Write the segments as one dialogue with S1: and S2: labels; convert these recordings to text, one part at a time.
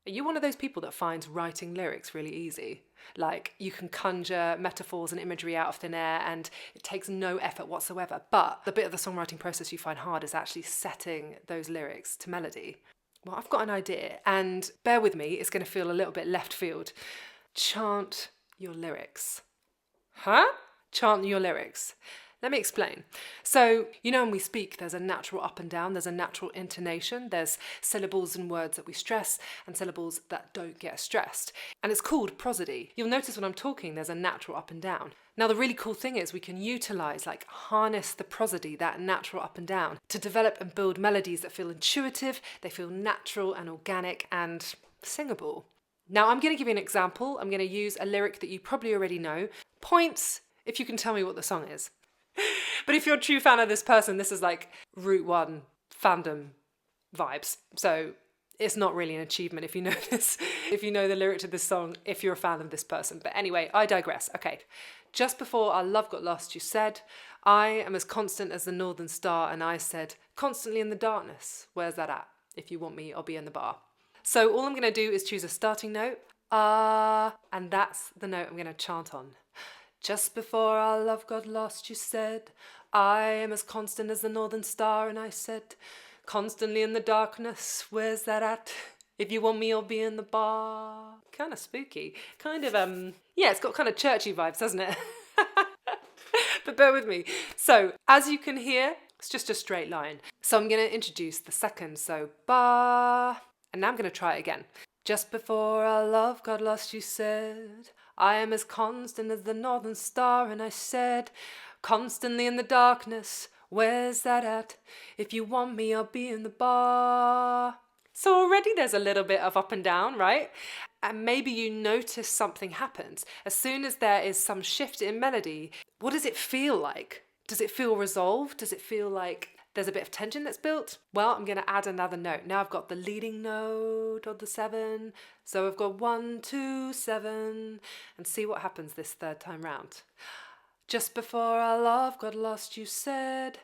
S1: Are you one of those people that finds writing lyrics really easy? Like, you can conjure metaphors and imagery out of thin air and it takes no effort whatsoever, but the bit of the songwriting process you find hard is actually setting those lyrics to melody. Well, I've got an idea, and bear with me, it's going to feel a little bit left field. Chant your lyrics. Huh? Chant your lyrics. Let me explain. So, when we speak, there's a natural up and down, there's a natural intonation, there's syllables and words that we stress and syllables that don't get stressed. And it's called prosody. You'll notice when I'm talking, there's a natural up and down. Now, the really cool thing is we can utilize, harness the prosody, that natural up and down, to develop and build melodies that feel intuitive, they feel natural and organic and singable. Now, I'm going to give you an example. I'm going to use a lyric that you probably already know. Points if you can tell me what the song is. But if you're a true fan of this person, this is like Route 1 fandom vibes. So it's not really an achievement if you know this, if you know the lyric to this song, if you're a fan of this person. But anyway, I digress. Okay. Just before our love got lost, you said, I am as constant as the northern star. And I said, constantly in the darkness. Where's that at? If you want me, I'll be in the bar. So all I'm going to do is choose a starting note. And that's the note I'm going to chant on. Just before our love got lost, you said, I am as constant as the northern star. And I said, constantly in the darkness, where's that at? If you want me, I'll be in the bar. Kind of spooky. Kind of, it's got kind of churchy vibes, doesn't it? But bear with me. So, as you can hear, it's just a straight line. So I'm going to introduce the second. So, ba. And now I'm going to try it again. Just before our love got lost, you said, I am as constant as the northern star. And I said, constantly in the darkness, where's that at? If you want me, I'll be in the bar. So already there's a little bit of up and down, right? And maybe you notice something happens. As soon as there is some shift in melody, what does it feel like? Does it feel resolved? Does it feel like there's a bit of tension that's built? Well, I'm going to add another note. Now I've got the leading note of the 7. So I've got 1, 2, 7. And see what happens this third time round. Just before our love got lost, you said,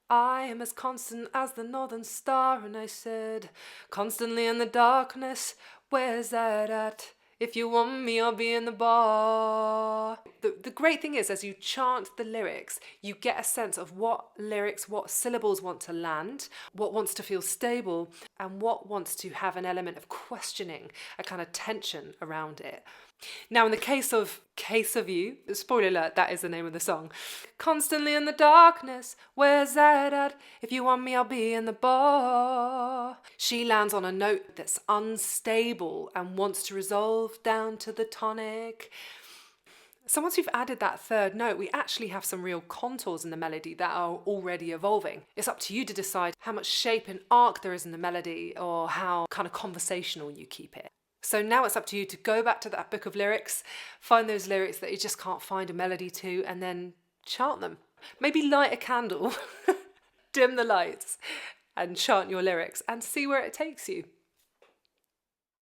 S1: I am as constant as the northern star. And I said, constantly in the darkness, where's that at? If you want me, I'll be in the bar. The great thing is, as you chant the lyrics, you get a sense of what lyrics, what syllables want to land, what wants to feel stable, and what wants to have an element of questioning, a kind of tension around it. Now, in the case of You, spoiler alert, that is the name of the song. Constantly in the darkness, where's that at? If you want me, I'll be in the bar. She lands on a note that's unstable and wants to resolve down to the tonic. So once we've added that third note, we actually have some real contours in the melody that are already evolving. It's up to you to decide how much shape and arc there is in the melody, or how kind of conversational you keep it. So now it's up to you to go back to that book of lyrics, find those lyrics that you just can't find a melody to, and then chant them. Maybe light a candle, dim the lights, and chant your lyrics and see where it takes you.